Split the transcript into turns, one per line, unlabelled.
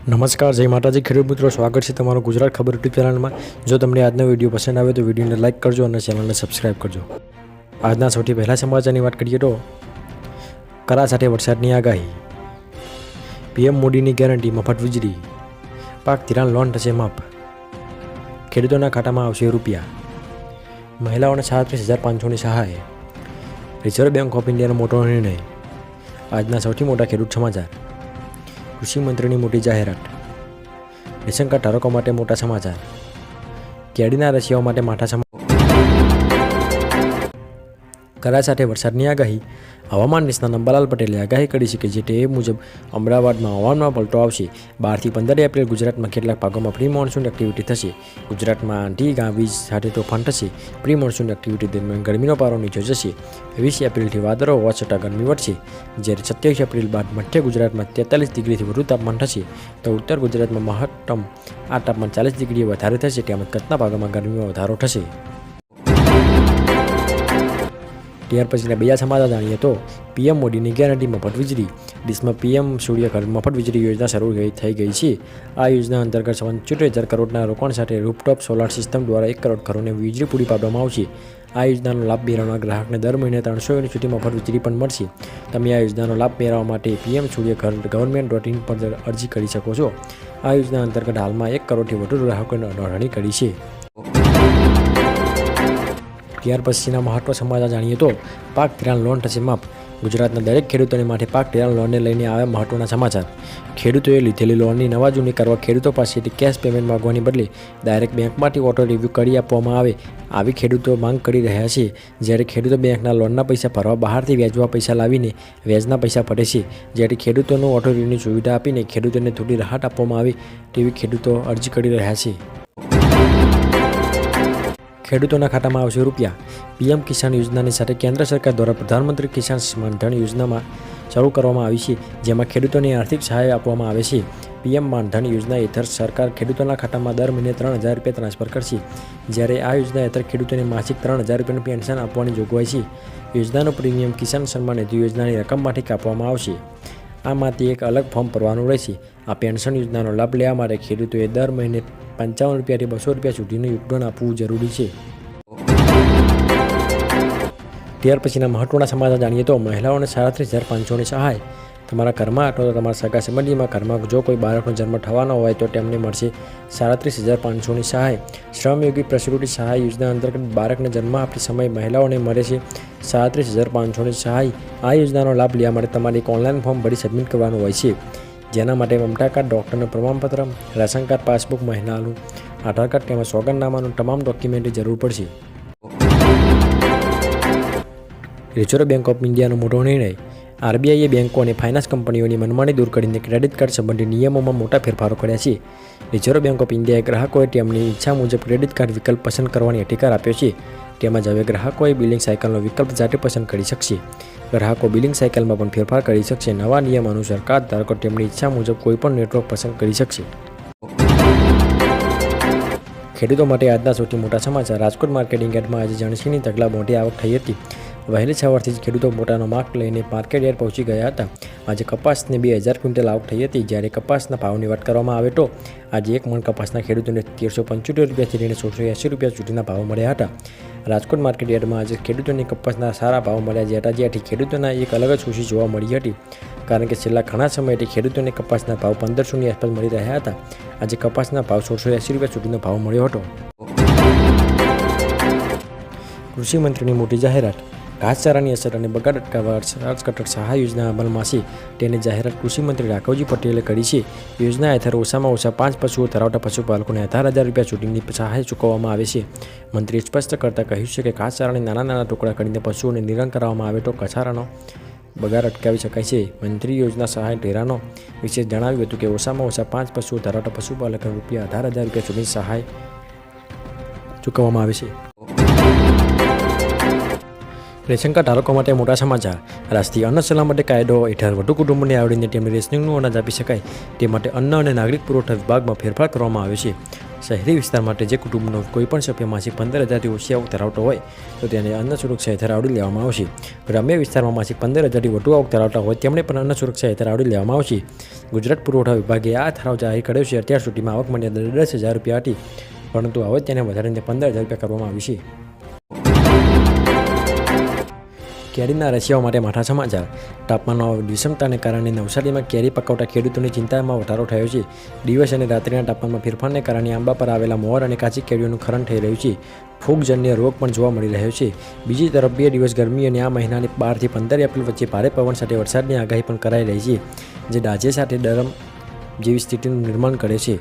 નમસ્કાર, જય માતાજી ખેડૂત મિત્રો, સ્વાગત છે તમારું ગુજરાત ખબર યુટ્યુબ ચેનલમાં। જો તમને આજનો વિડીયો પસંદ આવે તો વિડીયોને લાઇક કરજો અને ચેનલને સબસ્ક્રાઇબ કરજો। આજના સૌથી પહેલા સમાચારની વાત કરીએ તો કરા સાથે વરસાદની આગાહી, પીએમ મોદીની ગેરંટી મફત વીજળી, પાક ધિરાણ લોન થશે માફ, ખેડૂતોના ખાતામાં આવશે રૂપિયા, મહિલાઓને 37,500ની સહાય, રિઝર્વ બેંક ઓફ ઇન્ડિયાનો મોટો નિર્ણય। આજના સૌથી મોટા ખેડૂત સમાચાર, કૃષિ મંત્રીની મોટી જાહેરાત, રેશન કાર્ડ ધારકો માટે મોટા સમાચાર, કેરીના રસિયાઓ માટે માઠા સમાચાર, કરા સાથે વરસાદની આગાહી। હવામાન નિષ્ણાત અંબાલાલ પટેલે આગાહી કરી છે કે જે તે મુજબ અમદાવાદમાં હવામાનમાં પલટો આવશે। 12 થી 15 એપ્રિલ ગુજરાતમાં કેટલાક ભાગોમાં પ્રી મોન્સૂન એક્ટિવિટી થશે। ગુજરાતમાં આંધી ગાજવીજ સાથે તોફાન થશે। પ્રી મોન્સૂન એક્ટિવિટી દરમિયાન ગરમીનો પારો નીચો જશે। 20 એપ્રિલથી વાદળો હોવા છતાં ગરમી વધશે, જ્યારે 27 એપ્રિલ બાદ મધ્ય ગુજરાતમાં 43 ડિગ્રીથી વધુ તાપમાન થશે, તો ઉત્તર ગુજરાતમાં મહત્તમ આ તાપમાન 40 ડિગ્રી વધારે થશે, તેમજ કચ્છના ભાગોમાં ગરમીમાં વધારો થશે। ત્યાર પછીના બીજા સમાચાર જાણીએ તો પીએમ મોદીની ગેરંટી મફત વીજળી। દેશમાં પીએમ સૂર્યઘર મફત વીજળી યોજના શરૂ થઈ ગઈ છે। આ યોજના અંતર્ગત 75,000 કરોડના રોકાણ સાથે રૂફટોપ સોલાર સિસ્ટમ દ્વારા 1 કરોડ ઘરોને વીજળી પૂરી પાડવામાં આવશે। આ યોજનાનો લાભ મેળવનાર ગ્રાહકને દર મહિને 300 યુનિટ સુધી મફત વીજળી પણ મળશે। તમે આ યોજનાનો લાભ મેળવવા માટે પીએમ સૂર્યઘર ગવર્મેન્ટ.in પર અરજી કરી શકો છો। આ યોજના અંતર્ગત હાલમાં 1 કરોડથી વધુ ગ્રાહકોને નોંધણી કરી છે। ત્યાર પછીના મહત્વ સમાચાર જાણીએ તો પાક ધિરાણ લોન થશે માફ। ગુજરાતના દરેક ખેડૂતોને માટે પાક ધિરાણ લોનને લઈને આવ્યા મહત્વના સમાચાર। ખેડૂતોએ લીધેલી લોનની નવા જૂની કરવા ખેડૂતો પાસેથી કેશ પેમેન્ટ માંગવાની બદલે ડાયરેક્ટ બેંકમાંથી ઓટો રિવ્યૂ કરી આપવામાં આવે, આવી ખેડૂતો માંગ કરી રહ્યા છે। જ્યારે ખેડૂતો બેંકના લોનના પૈસા ભરવા બહારથી વ્યાજવા પૈસા લાવીને વ્યાજના પૈસા ભરે છે, જ્યારે ખેડૂતોનું ઓટો રિવ્યૂની સુવિધા આપીને ખેડૂતોને થોડી રાહત આપવામાં આવે તેવી ખેડૂતો અરજી કરી રહ્યા છે। ખેડૂતોના ખાતામાં આવશે રૂપિયા। પીએમ કિસાન યોજનાની સાથે કેન્દ્ર સરકાર દ્વારા પ્રધાનમંત્રી કિસાન માનધન યોજનામાં શરૂ કરવામાં આવી છે, જેમાં ખેડૂતોને આર્થિક સહાય આપવામાં આવે છે। પીએમ માનધન યોજના હેઠળ સરકાર ખેડૂતોના ખાતામાં દર મહિને 3,000 રૂપિયા ટ્રાન્સફર કરશે, જ્યારે આ યોજના હેઠળ ખેડૂતોને માસિક 3,000 રૂપિયાનું પેન્શન આપવાની જોગવાઈ છે। યોજનાનું પ્રીમિયમ કિસાન સન્માન નિધિ યોજનાની રકમમાંથી કાપવામાં આવશે। આમાંથી એક અલગ ફોર્મ ભરવાનું રહેશે। આ પેન્શન યોજનાનો લાભ લેવા માટે ખેડૂતોએ દર મહિને 55 રૂપિયાથી 200 રૂપિયા સુધીનું યોગદાન આપવું જરૂરી છે। ત્યાર પછીના મહત્વના સમાચાર જાણીએ તો મહિલાઓને 37,500ની સહાય। તમારા ઘરમાં અથવા તો તમારા સગા સંબંધીમાં ઘરમાં જો કોઈ બાળકનો જન્મ થવાનો હોય તો તેમને મળશે 37,500ની સહાય। શ્રમયોગી પ્રસૂતિ સહાય યોજના અંતર્ગત બાળકને જન્મ આપતી સમયે મહિલાઓને મળે છે 37,500ની સહાય। આ યોજનાનો લાભ લેવા માટે તમારે એક ઓનલાઈન ફોર્મ ભરી સબમિટ કરવાનું હોય છે, જેના માટે મમતા કાર્ડ, ડૉક્ટરનું પ્રમાણપત્ર, રેશન કાર્ડ, પાસબુક, મહિલાનું આધાર કાર્ડ તેમજ સોગંદનામાનું તમામ ડોક્યુમેન્ટની જરૂર પડશે। રિઝર્વ બેંક ઓફ ઇન્ડિયાનો મોટો નિર્ણય, આરબીઆઈએ બેંકો અને ફાઇનાન્સ કંપનીઓની મનમાની દૂર કરીને ક્રેડિટ કાર્ડ સંબંધિત નિયમોમાં મોટા ફેરફારો કર્યા છે। રિઝર્વ બેંક ઓફ ઇન્ડિયાએ ગ્રાહકોએ તેમની ઈચ્છા મુજબ ક્રેડિટ કાર્ડ વિકલ્પ પસંદ કરવાની અધિકાર આપ્યો છે। તેમજ હવે ગ્રાહકોએ બિલિંગ સાયકલનો વિકલ્પ જાતે પસંદ કરી શકશે। ગ્રાહકો બિલિંગ સાયકલમાં પણ ફેરફાર કરી શકશે। નવા નિયમ અનુસાર કાર્ડ ધારકો તેમની ઈચ્છા મુજબ કોઈપણ નેટવર્ક પસંદ કરી શકશે। ખેડૂતો માટે આજના સૌથી મોટા સમાચાર, રાજકોટ માર્કેટિંગ યાર્ડમાં આજે જણસીની ઢગલા મોટી આવક થઈ હતી। વહેલી સવારથી જ ખેડૂતો મોટાનો માર્ક લઈને માર્કેટ યાર્ડ પહોંચી ગયા હતા। આજે કપાસની 2,000 ક્વિન્ટલ આવક થઈ હતી, જ્યારે કપાસના ભાવની વાત કરવામાં આવે તો આજે એક મણ કપાસના ખેડૂતોને 1,375 રૂપિયાથી લઈને 1,680 રૂપિયા સુધીના ભાવ મળ્યા હતા। રાજકોટ માર્કેટ યાર્ડમાં આજે ખેડૂતોને કપાસના સારા ભાવ મળ્યા, જ્યાંથી ખેડૂતોના એક અલગ જ ખુશી જોવા મળી હતી, કારણ કે છેલ્લા ઘણા સમયથી ખેડૂતોને કપાસના ભાવ 1,500ની આસપાસ મળી રહ્યા હતા। આજે કપાસના ભાવ 1,680 રૂપિયા સુધીનો ભાવ મળ્યો હતો। કૃષિ મંત્રીની મોટી જાહેરાત, ઘાસચારાની અસર અને બગાડ અટકાવવા અર્થઘટક સહાય યોજના અમલમાં છે, તેની જાહેરાત કૃષિ મંત્રી રાઘવજી પટેલે કરી છે। યોજના હેઠળ ઓછામાં ઓછા 5 પશુઓ ધરાવતા પશુપાલકોને 18,000 રૂપિયા સુધીની સહાય ચૂકવવામાં આવે છે। મંત્રીએ સ્પષ્ટ કરતાં કહ્યું છે કે ઘાસચારાને નાના ટુકડા કરીને પશુઓને નિરણ કરવામાં આવે તો ઘાસચારાનો બગાડ અટકાવી શકાય છે। મંત્રી યોજના સહાય ધિરાણો વિશે જણાવ્યું હતું કે ઓછામાં ઓછા 5 પશુઓ ધરાવતા પશુપાલકોને ₹18,000 રૂપિયા સુધીની સહાય ચૂકવવામાં આવે છે। રેશન કાર્ડ ધારકો માટે મોટા સમાચાર, રાષ્ટ્રીય અન્ન સલામતી કાયદો હેઠળ વધુ કુટુંબોને આવડીને તેમને રેશનિંગનું અનાજ આપી શકાય તે માટે અન્ન અને નાગરિક પુરવઠા વિભાગમાં ફેરફાર કરવામાં આવ્યો છે। શહેરી વિસ્તાર માટે જે કુટુંબનો કોઈપણ સભ્ય માસિક 15,000થી ઓછી આવક ધરાવતો હોય તો તેને અન્ન સુરક્ષા હેઠળ આવરી લેવામાં આવશે. ગ્રામ્ય વિસ્તારમાં માસિક 15,000થી વધુ આવક ધરાવતા હોય તેમણે પણ અન્ન સુરક્ષા હેઠળ આવરી લેવામાં આવશે. ગુજરાત પુરવઠા વિભાગે આ ઠરાવ જાહેર કર્યો છે. અત્યાર સુધીમાં આવક મર્યાદા 10,000 રૂપિયા હતી, પરંતુ હવે તેને વધારીને 15,000 રૂપિયા કરવામાં આવી છે. કેરીના રસિયાઓ માટે માઠા સમાચાર. તાપમાનમાં વિષમતાને કારણે નવસારીમાં કેરી પકવતા ખેડૂતોની ચિંતામાં વધારો થયો છે. દિવસ અને રાત્રિના તાપમાનમાં ફેરફારને કારણે આંબા પર આવેલા મોર અને કાચી કેરીઓનું ખરણ થઈ રહ્યું છે. ફૂગજન્ય રોગ પણ જોવા મળી રહ્યો છે. બીજી તરફ 2 દિવસ ગરમી અને આ મહિનાની 12 થી 15 એપ્રિલ વચ્ચે ભારે પવન સાથે વરસાદની આગાહી પણ કરાઈ રહી છે, જે દાજે સાથે ડરમ જેવી સ્થિતિનું નિર્માણ કરે છે.